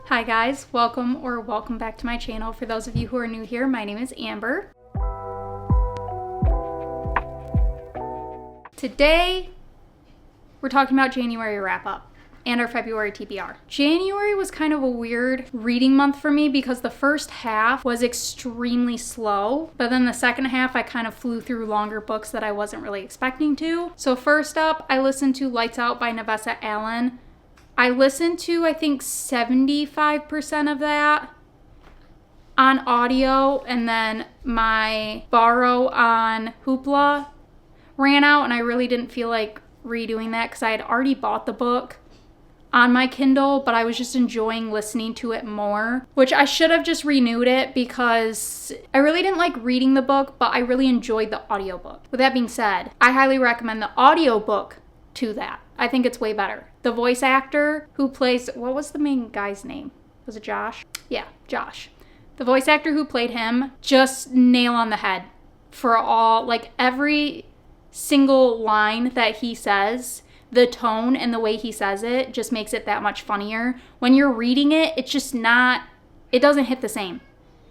Hi guys, welcome back to my channel. For those of you who are new here, my name is Amber. Today, we're talking about January wrap-up and our February TBR. January was kind of a weird reading month for me because the first half was extremely slow, but then the second half I kind of flew through longer books that I wasn't really expecting to. So first up, I listened to Lights Out by Nevessa Allen. I listened to, I think, 75% of that on audio, and then my borrow on Hoopla ran out, and I really didn't feel like redoing that because I had already bought the book on my Kindle, but I was just enjoying listening to it more, which I should have just renewed it because I really didn't like reading the book, but I really enjoyed the audiobook. With that being said, I highly recommend the audiobook to that. I think it's way better. The voice actor who plays, what was the main guy's name? Was it Josh? Yeah, Josh. The voice actor who played him, just nail on the head for all, like every single line that he says, the tone and the way he says it just makes it that much funnier. When you're reading it, it's just not, it doesn't hit the same.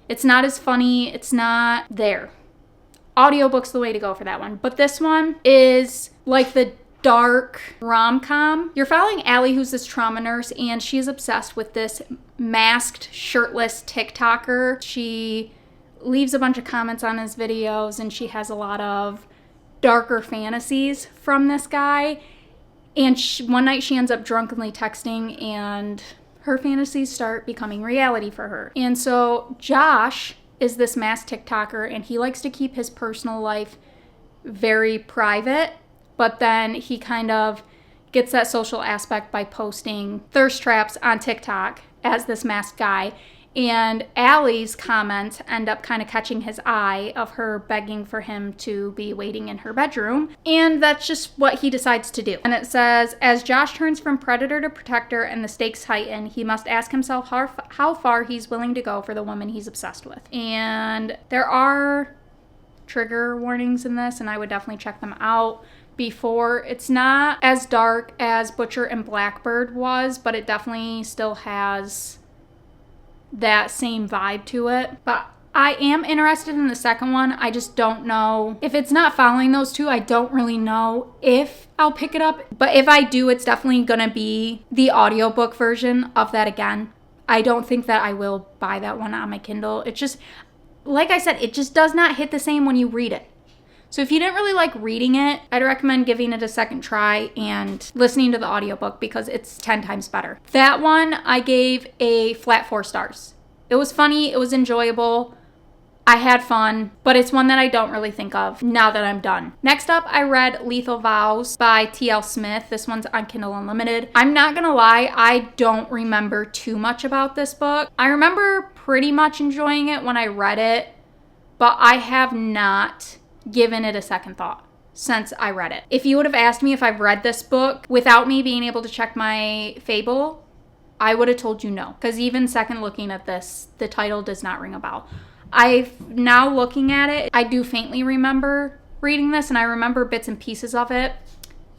It's not as funny, it's not there. Audiobook's the way to go for that one. But this one is like the dark rom-com. You're following Allie, who's this trauma nurse, and she's obsessed with this masked, shirtless TikToker. She leaves a bunch of comments on his videos, and she has a lot of darker fantasies from this guy. And one night she ends up drunkenly texting, and her fantasies start becoming reality for her. And so Josh is this masked TikToker, and he likes to keep his personal life very private. But then he kind of gets that social aspect by posting thirst traps on TikTok as this masked guy. And Allie's comments end up kind of catching his eye of her begging for him to be waiting in her bedroom. And that's just what he decides to do. And it says, as Josh turns from predator to protector and the stakes heighten, he must ask himself how far he's willing to go for the woman he's obsessed with. And there are trigger warnings in this, and I would definitely check them out before. It's not as dark as Butcher and Blackbird was, but it definitely still has that same vibe to it. But I am interested in the second one. I just don't know. If it's not following those two, I don't really know if I'll pick it up. But if I do, it's definitely gonna be the audiobook version of that again. I don't think that I will buy that one on my Kindle. It just, like I said, it just does not hit the same when you read it. So if you didn't really like reading it, I'd recommend giving it a second try and listening to the audiobook because it's 10 times better. That one I gave a flat 4 stars. It was funny, it was enjoyable, I had fun, but it's one that I don't really think of now that I'm done. Next up, I read Lethal Vows by T.L. Smith. This one's on Kindle Unlimited. I'm not gonna lie, I don't remember too much about this book. I remember pretty much enjoying it when I read it, but I have not given it a second thought since I read it. If you would have asked me if I've read this book without me being able to check my Fable, I would have told you no. Because even second looking at this, the title does not ring a bell. Now looking at it, I do faintly remember reading this, and I remember bits and pieces of it,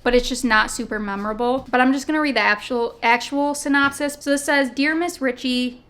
but it's just not super memorable. But I'm just gonna read the actual synopsis. So this says, Dear Miss Ritchie,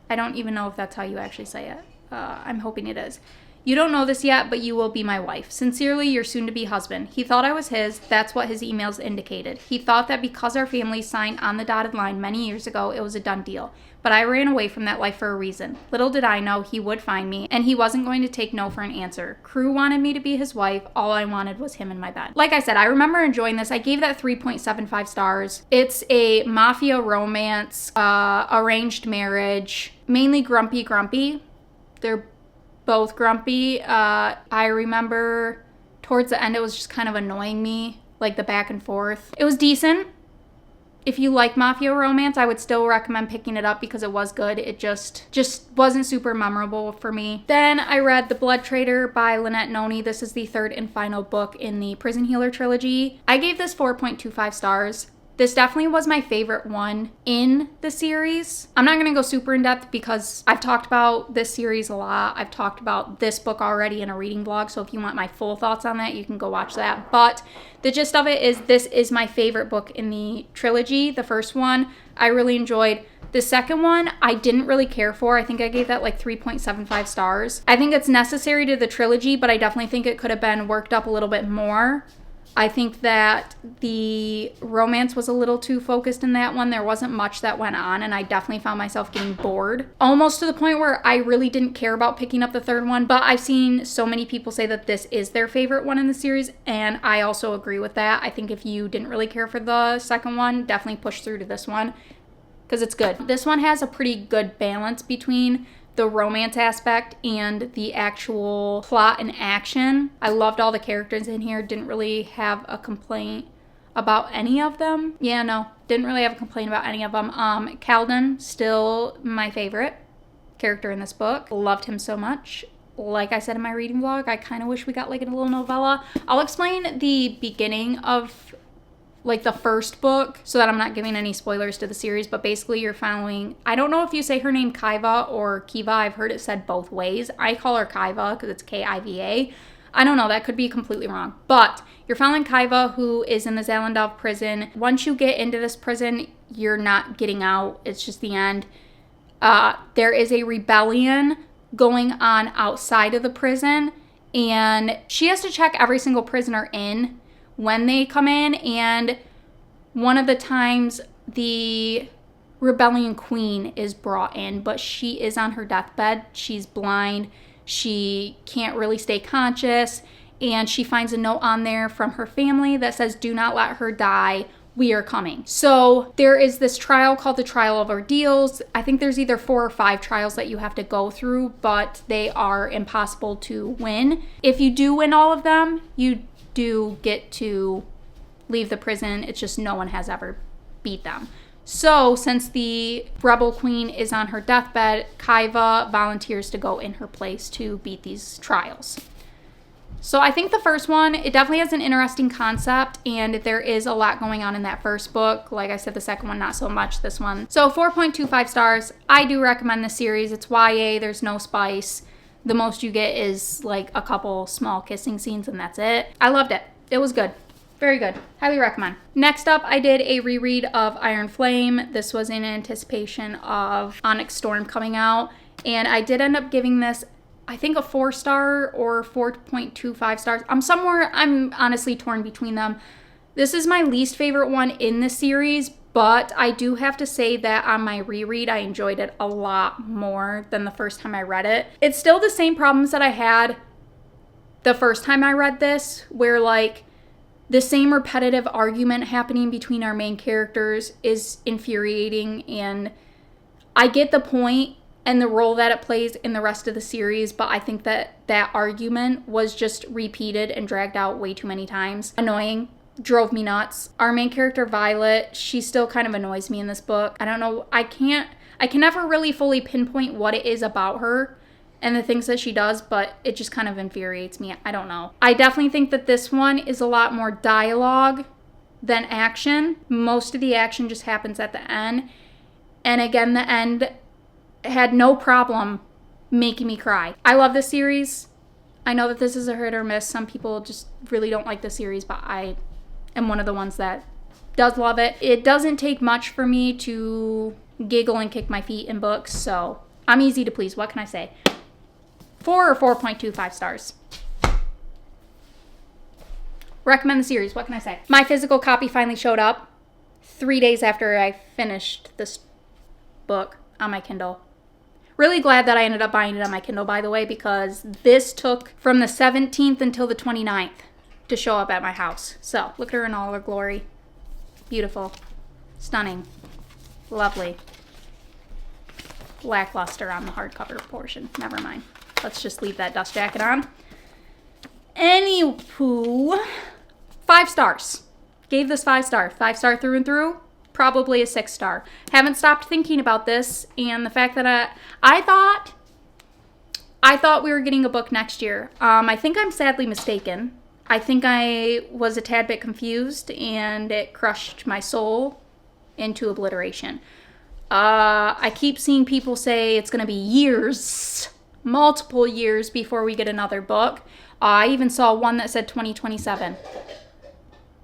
I don't even know if that's how you actually say it. I'm hoping it is. You don't know this yet, but you will be my wife. Sincerely, your soon-to-be husband. He thought I was his. That's what his emails indicated. He thought that because our family signed on the dotted line many years ago, it was a done deal. But I ran away from that life for a reason. Little did I know he would find me, and he wasn't going to take no for an answer. Crew wanted me to be his wife. All I wanted was him in my bed. Like I said, I remember enjoying this. I gave that 3.75 stars. It's a mafia romance, arranged marriage, mainly grumpy. They're both grumpy. I remember towards the end it was just kind of annoying me, like the back and forth. It was decent. If you like mafia romance, I would still recommend picking it up because it was good. It just wasn't super memorable for me. Then I read The Blood Traitor by Lynette Noni. This is the third and final book in the Prison Healer trilogy. I gave this 4.25 stars. This definitely was my favorite one in the series. I'm not going to go super in depth because I've talked about this series a lot. I've talked about this book already in a reading blog, so if you want my full thoughts on that, you can go watch that. But the gist of it is this is my favorite book in the trilogy, the first one. I really enjoyed The second one, I didn't really care for. I think I gave that like 3.75 stars. I think it's necessary to the trilogy, but I definitely think it could have been worked up a little bit more. I think that the romance was a little too focused in that one. There wasn't much that went on, and I definitely found myself getting bored. Almost to the point where I really didn't care about picking up the third one, but I've seen so many people say that this is their favorite one in the series, and I also agree with that. I think if you didn't really care for the second one, definitely push through to this one, because it's good. This one has a pretty good balance between the romance aspect and the actual plot and action. I loved all the characters in here. Didn't really have a complaint about any of them. Yeah, no, didn't really have a complaint about any of them. Calden, still my favorite character in this book. Loved him so much. Like I said in my reading vlog, I kind of wish we got like a little novella. I'll explain the beginning of like the first book so that I'm not giving any spoilers to the series, but basically you're following, I don't know if you say her name Kiva or Kiva. I've heard it said both ways. I call her Kiva because it's Kiva. I don't know, that could be completely wrong. But you're following Kiva, who is in the Zalendov prison. Once you get into this prison, you're not getting out. It's just the end. There is a rebellion going on outside of the prison, and she has to check every single prisoner in when they come in, and one of the times the rebellion queen is brought in, but she is on her deathbed. She's blind. She can't really stay conscious, and she finds a note on there from her family that says, "Do not let her die. We are coming." So there is this trial called the Trial of Ordeals. I think there's either 4 or 5 trials that you have to go through, but they are impossible to win. If you do win all of them, you do get to leave the prison. It's just no one has ever beat them. So since the rebel queen is on her deathbed, Kiva volunteers to go in her place to beat these trials. So I think the first one, it definitely has an interesting concept, and there is a lot going on in that first book. Like I said, the second one, not so much. This one. So 4.25 stars. I do recommend this series. It's YA. There's no spice. The most you get is like a couple small kissing scenes, and that's it. I loved it. It was good. Very good. Highly recommend. Next up, I did a reread of Iron Flame. This was in anticipation of Onyx Storm coming out, and I did end up giving this, I think, a 4-star or 4.25 stars. I'm honestly torn between them. This is my least favorite one in the series, but I do have to say that on my reread, I enjoyed it a lot more than the first time I read it. It's still the same problems that I had the first time I read this, where like the same repetitive argument happening between our main characters is infuriating, and I get the point and the role that it plays in the rest of the series, but I think that that argument was just repeated and dragged out way too many times. Annoying. Drove me nuts. Our main character, Violet, she still kind of annoys me in this book. I don't know, I can never really fully pinpoint what it is about her and the things that she does, but it just kind of infuriates me. I don't know. I definitely think that this one is a lot more dialogue than action. Most of the action just happens at the end. And again, the end had no problem making me cry. I love this series. I know that this is a hit or miss. Some people just really don't like the series, but I am one of the ones that does love it. It doesn't take much for me to giggle and kick my feet in books, so I'm easy to please. What can I say? 4 or 4.25 stars. Recommend the series. What can I say? My physical copy finally showed up 3 days after I finished this book on my Kindle. Really glad that I ended up buying it on my Kindle, by the way, because this took from the 17th until the 29th to show up at my house. So look at her in all her glory. Beautiful. Stunning. Lovely. Lackluster on the hardcover portion. Never mind. Let's just leave that dust jacket on. Anywho, 5 stars. Gave this 5 stars. 5 star through and through. Probably a 6 star. Haven't stopped thinking about this, and the fact that I thought we were getting a book next year. I think I'm sadly mistaken. I think I was a tad bit confused, and it crushed my soul into obliteration. I keep seeing people say it's going to be years, multiple years before we get another book. I even saw one that said 2027.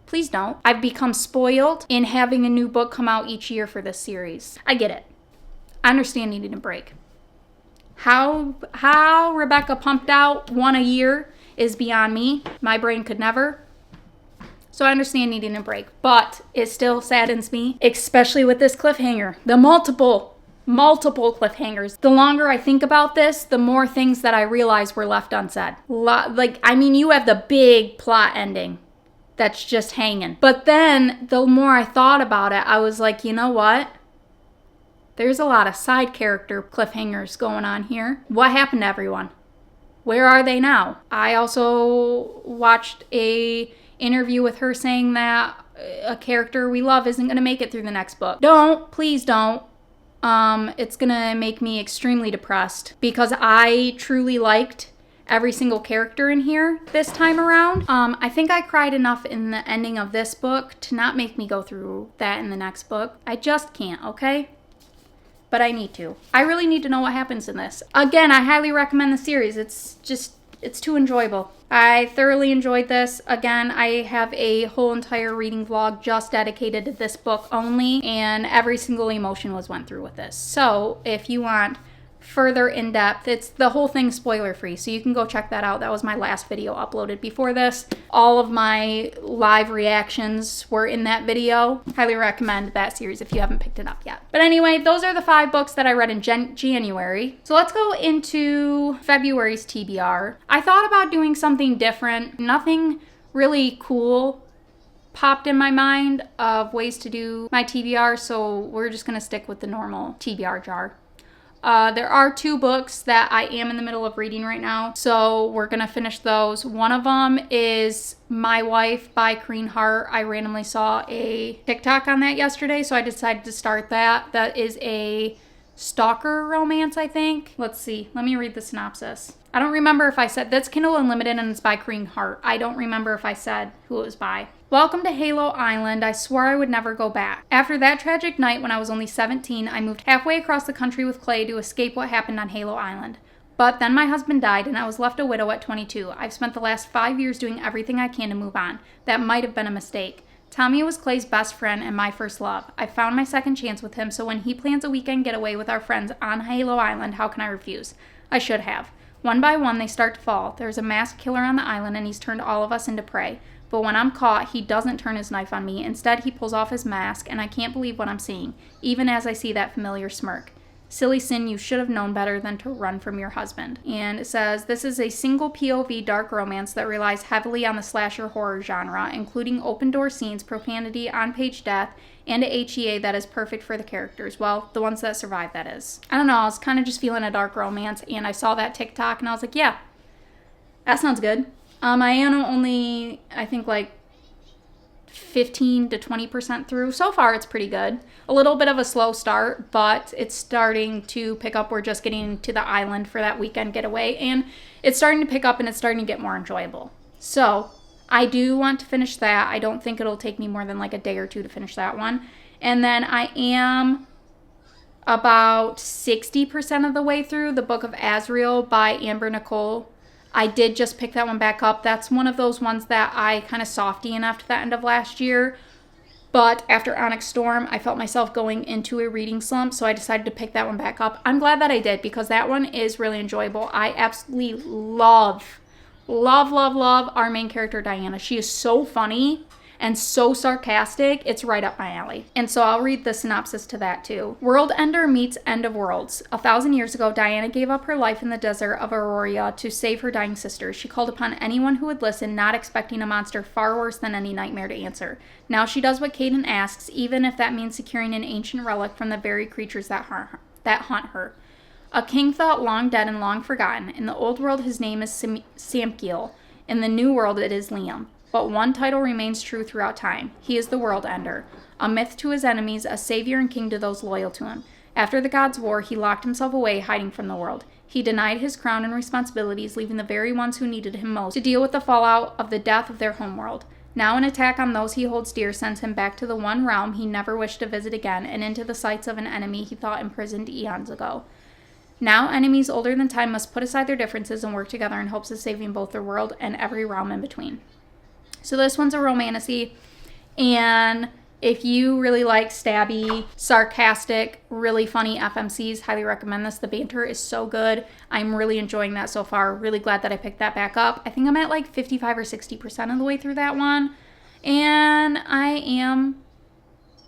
Please don't. I've become spoiled in having a new book come out each year for this series. I get it. I understand needing a break. How Rebecca pumped out one a year is beyond me. My brain could never. So I understand needing a break, but it still saddens me, especially with this cliffhanger. The multiple cliffhangers. The longer I think about this, the more things that I realize were left unsaid. You have the big plot ending that's just hanging. But then the more I thought about it, I was like, you know what? There's a lot of side character cliffhangers going on here. What happened to everyone? Where are they now? I also watched a interview with her saying that a character we love isn't going to make it through the next book. Please don't. It's going to make me extremely depressed because I truly liked every single character in here this time around. I think I cried enough in the ending of this book to not make me go through that in the next book. I just can't, okay? But I need to. I really need to know what happens in this. Again, I highly recommend the series. It's too enjoyable. I thoroughly enjoyed this. Again, I have a whole entire reading vlog just dedicated to this book only, and every single emotion was went through with this. So if you want further in-depth, it's the whole thing spoiler free, so you can go check that out. That was my last video uploaded before this. All of my live reactions were in that video. Highly recommend that series if you haven't picked it up yet. But anyway, those are the 5 books that I read in January. So let's go into February's TBR. I thought about doing something different. Nothing really cool popped in my mind of ways to do my TBR, so we're just gonna stick with the normal TBR jar. There are 2 books that I am in the middle of reading right now, so we're gonna finish those. One of them is My Wife by Corinne Hart. I randomly saw a TikTok on that yesterday, so I decided to start that. That is a stalker romance, I think. Let's see, let me read the synopsis. I don't remember if I said, that's Kindle Unlimited and it's by Corinne Hart. I don't remember if I said who it was by. Welcome to Halo Island. I swore I would never go back. After that tragic night when I was only 17, I moved halfway across the country with Clay to escape what happened on Halo Island. But then my husband died and I was left a widow at 22. I've spent the last 5 years doing everything I can to move on. That might have been a mistake. Tommy was Clay's best friend and my first love. I found my second chance with him, so when he plans a weekend getaway with our friends on Halo Island, how can I refuse? I should have. One by one, they start to fall. There's a masked killer on the island and he's turned all of us into prey. But when I'm caught, he doesn't turn his knife on me. Instead, he pulls off his mask, and I can't believe what I'm seeing, even as I see that familiar smirk. Silly sin, you should have known better than to run from your husband. And it says, this is a single POV dark romance that relies heavily on the slasher horror genre, including open-door scenes, profanity, on-page death, and a HEA that is perfect for the characters. Well, the ones that survive, that is. I don't know, I was kind of just feeling a dark romance, and I saw that TikTok, and I was like, yeah, that sounds good. I am only, I think, like 15 to 20% through. So far, it's pretty good. A little bit of a slow start, but it's starting to pick up. We're just getting to the island for that weekend getaway, and it's starting to pick up, and it's starting to get more enjoyable. So I do want to finish that. I don't think it'll take me more than like a day or 2 to finish that one. And then I am about 60% of the way through the Book of Azrael by Amber Nicole. I did just pick that one back up. That's one of those ones that I kind of softy enough to the end of last year. But after Onyx Storm, I felt myself going into a reading slump, so I decided to pick that one back up. I'm glad that I did because that one is really enjoyable. I absolutely love our main character, Diana. She is so funny and so sarcastic. It's right up my alley. And so I'll read the synopsis to that too. World Ender meets End of Worlds. 1,000 years ago, Diana gave up her life in the desert of Aurora to save her dying sister. She called upon anyone who would listen, not expecting a monster far worse than any nightmare to answer. Now she does what Caden asks, even if that means securing an ancient relic from the very creatures that haunt her. A king thought long dead and long forgotten. In the old world, his name is Samkiel. In the new world, it is Liam. But one title remains true throughout time. He is the World Ender, a myth to his enemies, a savior and king to those loyal to him. After the gods' war, he locked himself away, hiding from the world. He denied his crown and responsibilities, leaving the very ones who needed him most to deal with the fallout of the death of their homeworld. Now an attack on those he holds dear sends him back to the one realm he never wished to visit again, and into the sights of an enemy he thought imprisoned eons ago. Now enemies older than time must put aside their differences and work together in hopes of saving both their world and every realm in between. So this one's a romantasy, and If you really like stabby, sarcastic, really funny FMCs, highly recommend this. The banter is so good. I'm really enjoying that so far. Really glad that I picked that back up. I think I'm at like 55 or 60% of the way through that one. And I am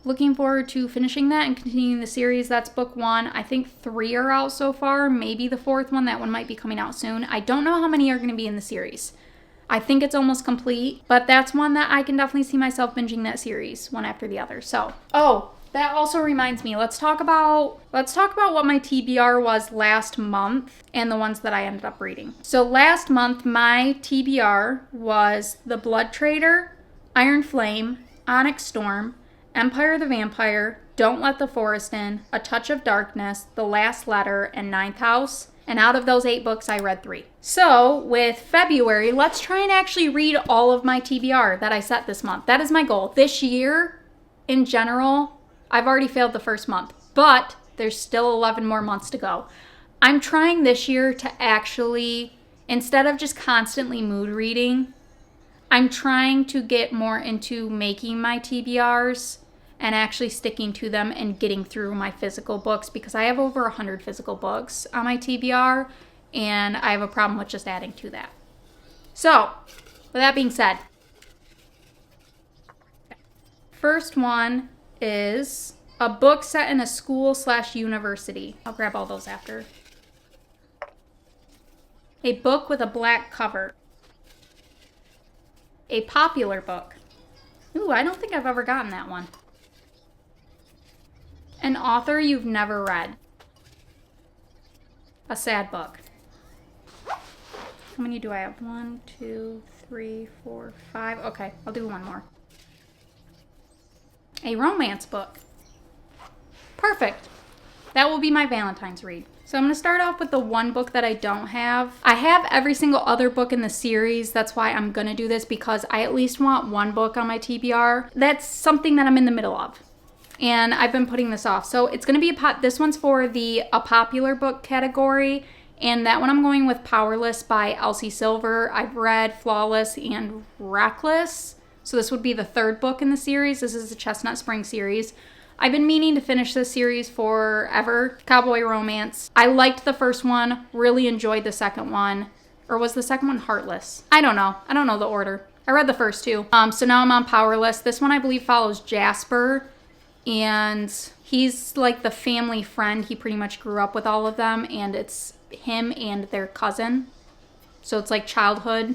looking forward to finishing that and continuing the series. That's book 1. I think 3 are out so far. Maybe the 4th one. That one might be coming out soon. I don't know how many are going to be in the series. I think it's almost complete, but that's one that I can definitely see myself binging that series one after the other. So, oh, that also reminds me, let's talk about what my TBR was last month and the ones that I ended up reading. So last month, my TBR was The Blood Traitor, Iron Flame, Onyx Storm, Empire the Vampire, Don't Let the Forest In, A Touch of Darkness, The Last Letter, and Ninth House. And out of those 8 books, I read 3. So with February, let's try and actually read all of my TBR that I set this month. That is my goal. This year, in general, I've already failed the first month, but there's still 11 more months to go. I'm trying this year to actually, instead of just constantly mood reading, I'm trying to get more into making my TBRs and actually sticking to them and getting through my physical books, because I have over 100 physical books on my TBR and I have a problem with just adding to that. So, with that being said, first one is a book set in a school/university. I'll grab all those after. A book with a black cover. A popular book. Ooh, I don't think I've ever gotten that one. An author you've never read. A sad book. How many do I have? 1, 2, 3, 4, 5. Okay, I'll do one more. A romance book. Perfect. That will be my Valentine's read. So I'm going to start off with the one book that I don't have. I have every single other book in the series. That's why I'm going to do this, because I at least want one book on my TBR. That's something that I'm in the middle of. And I've been putting this off. So it's going to be this one's for a popular book category. And that one I'm going with Powerless by Elsie Silver. I've read Flawless and Reckless. So this would be the 3rd book in the series. This is the Chestnut Spring series. I've been meaning to finish this series forever. Cowboy romance. I liked the first one. Really enjoyed the second one. Or was the second one Heartless? I don't know. I don't know the order. I read the first 2. So now I'm on Powerless. This one I believe follows Jasper. And he's like the family friend. He pretty much grew up with all of them, and it's him and their cousin. So it's like childhood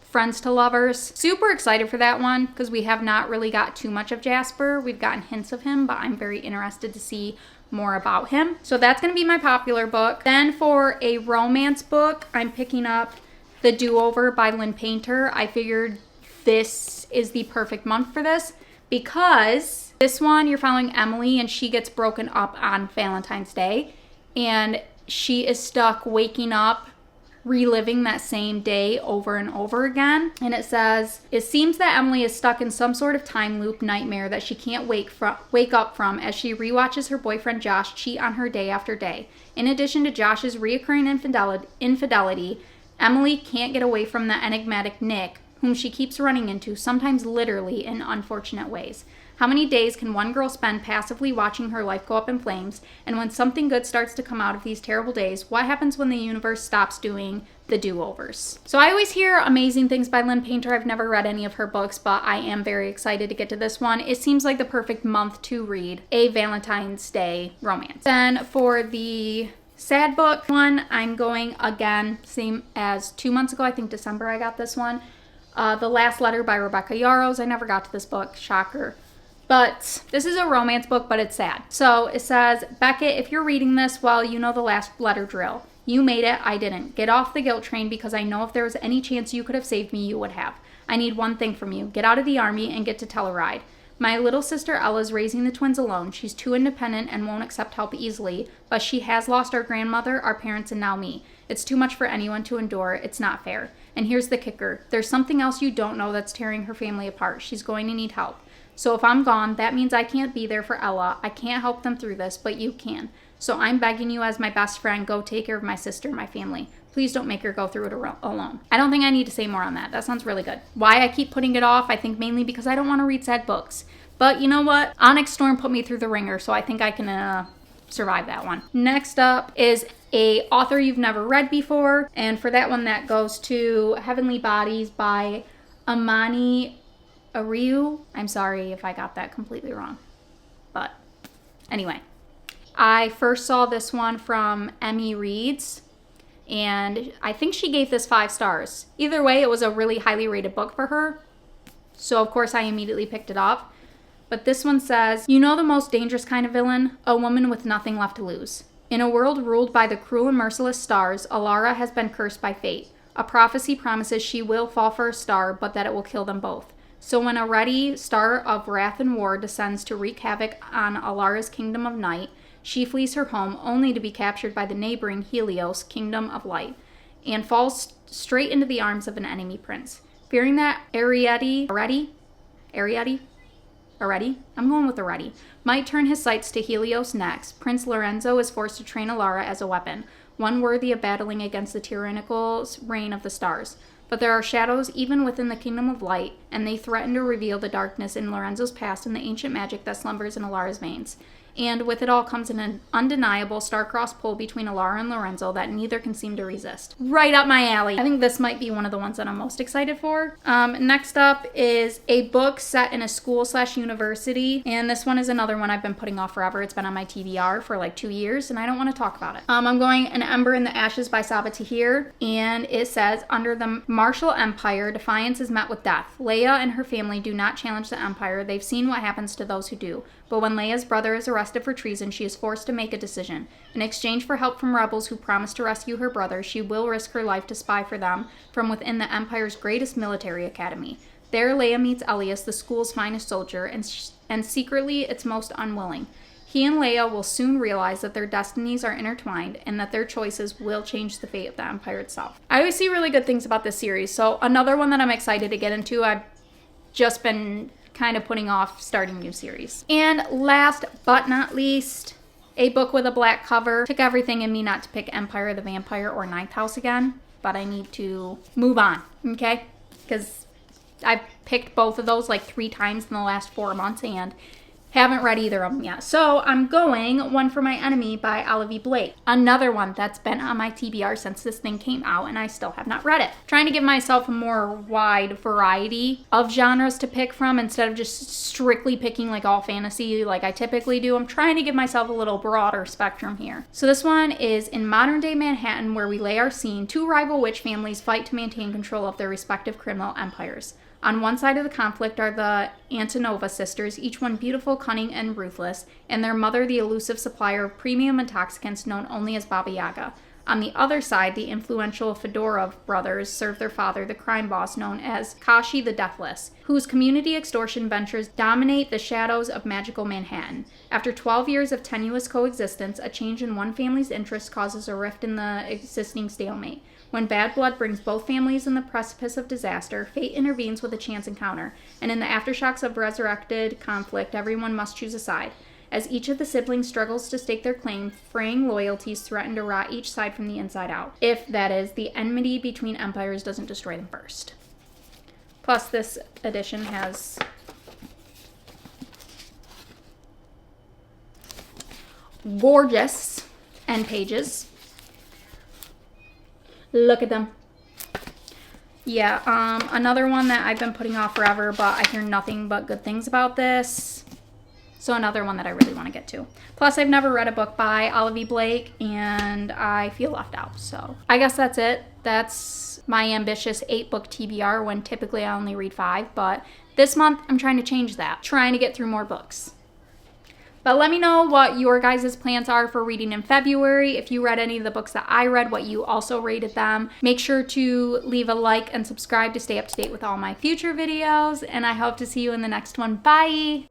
friends to lovers. Super excited for that one, because we have not really got too much of Jasper. We've gotten hints of him, but I'm very interested to see more about him. So that's going to be my popular book. Then for a romance book, I'm picking up The Do-Over by Lynn Painter. I figured this is the perfect month for this, because this one, you're following Emily, and she gets broken up on Valentine's Day, and she is stuck waking up, reliving that same day over and over again. And it says, it seems that Emily is stuck in some sort of time loop nightmare that she can't wake up from, as she rewatches her boyfriend Josh cheat on her day after day. In addition to Josh's reoccurring infidelity, Emily can't get away from the enigmatic Nick, whom she keeps running into, sometimes literally in unfortunate ways. How many days can one girl spend passively watching her life go up in flames? And when something good starts to come out of these terrible days, what happens when the universe stops doing the do-overs? So I always hear amazing things by Lynn Painter. I've never read any of her books, but I am very excited to get to this one. It seems like the perfect month to read a Valentine's Day romance. Then for the sad book one, I'm going again, same as 2 months ago. I think December I got this one. The Last Letter by Rebecca Yarros. I never got to this book. Shocker. But this is a romance book, but it's sad. So it says, Beckett, if you're reading this, well, you know the last letter drill. You made it, I didn't. Get off the guilt train, because I know if there was any chance you could have saved me, you would have. I need one thing from you. Get out of the army and get to Telluride. My little sister Ella's raising the twins alone. She's too independent and won't accept help easily, but she has lost our grandmother, our parents, and now me. It's too much for anyone to endure. It's not fair. And here's the kicker. There's something else you don't know that's tearing her family apart. She's going to need help. So if I'm gone, that means I can't be there for Ella. I can't help them through this, but you can. So I'm begging you as my best friend, go take care of my sister and my family. Please don't make her go through it alone. I don't think I need to say more on that. That sounds really good. Why I keep putting it off, I think mainly because I don't want to read sad books. But you know what? Onyx Storm put me through the ringer, so I think I can survive that one. Next up is a author you've never read before, and for that one, that goes to Heavenly Bodies by Amani Ariu. I'm sorry if I got that completely wrong. But anyway, I first saw this one from Emmy Reads, and I think she gave this 5 stars. Either way, it was a really highly rated book for her, so of course I immediately picked it up. But this one says, you know the most dangerous kind of villain? A woman with nothing left to lose. In a world ruled by the cruel and merciless stars, Alara has been cursed by fate. A prophecy promises she will fall for a star, but that it will kill them both. So when a ready star of wrath and war descends to wreak havoc on Alara's kingdom of night, she flees her home only to be captured by the neighboring Helios, kingdom of light, and falls straight into the arms of an enemy prince. Fearing that Ariete, might turn his sights to Helios next, Prince Lorenzo is forced to train Alara as a weapon, one worthy of battling against the tyrannical reign of the stars. But there are shadows even within the kingdom of light, and they threaten to reveal the darkness in Lorenzo's past and the ancient magic that slumbers in Alara's veins. And with it all comes an undeniable star-crossed pull between Alara and Lorenzo that neither can seem to resist. Right up my alley. I think this might be one of the ones that I'm most excited for. Next up is a book set in a school/university, and this one is another one I've been putting off forever. It's been on my TBR for like 2 years, and I don't want to talk about it. I'm going An Ember in the Ashes by Sabaa Tahir, and it says, under the martial empire, defiance is met with death. Leia and her family do not challenge the empire. They've seen what happens to those who do. But when Leia's brother is arrested for treason, she is forced to make a decision. In exchange for help from rebels who promise to rescue her brother, she will risk her life to spy for them from within the Empire's greatest military academy. There, Leia meets Elias, the school's finest soldier, and secretly its most unwilling. He and Leia will soon realize that their destinies are intertwined and that their choices will change the fate of the Empire itself. I always see really good things about this series, so another one that I'm excited to get into. I've just been kind of putting off starting new series. And last but not least, a book with a black cover. Took everything in me not to pick Empire of the Vampire or Ninth House again, but I need to move on, okay? Because I've picked both of those like 3 times in the last 4 months and haven't read either of them yet. So I'm going One for My Enemy by Olivia Blake. Another one that's been on my TBR since this thing came out and I still have not read it. Trying to give myself a more wide variety of genres to pick from instead of just strictly picking like all fantasy like I typically do. I'm trying to give myself a little broader spectrum here. So this one is in modern day Manhattan, where we lay our scene. 2 rival witch families fight to maintain control of their respective criminal empires. On one side of the conflict are the Antonova sisters, each one beautiful, cunning, and ruthless, and their mother the elusive supplier of premium intoxicants known only as Baba Yaga. On the other side, the influential Fedorov brothers serve their father, the crime boss known as Kashi the Deathless, whose community extortion ventures dominate the shadows of magical Manhattan. After 12 years of tenuous coexistence, a change in one family's interests causes a rift in the existing stalemate. When bad blood brings both families in the precipice of disaster, fate intervenes with a chance encounter, and in the aftershocks of resurrected conflict, everyone must choose a side. As each of the siblings struggles to stake their claim, fraying loyalties threaten to rot each side from the inside out, if, that is, the enmity between empires doesn't destroy them first. Plus, this edition has gorgeous end pages. Look at them. Yeah, another one that I've been putting off forever, but I hear nothing but good things about this. So another one that I really want to get to. Plus, I've never read a book by Olivia Blake, and I feel left out. So I guess that's it. That's my ambitious 8-book TBR, when typically I only read 5. But this month, I'm trying to change that. Trying to get through more books. But let me know what your guys' plans are for reading in February. If you read any of the books that I read, what you also rated them. Make sure to leave a like and subscribe to stay up to date with all my future videos. And I hope to see you in the next one. Bye!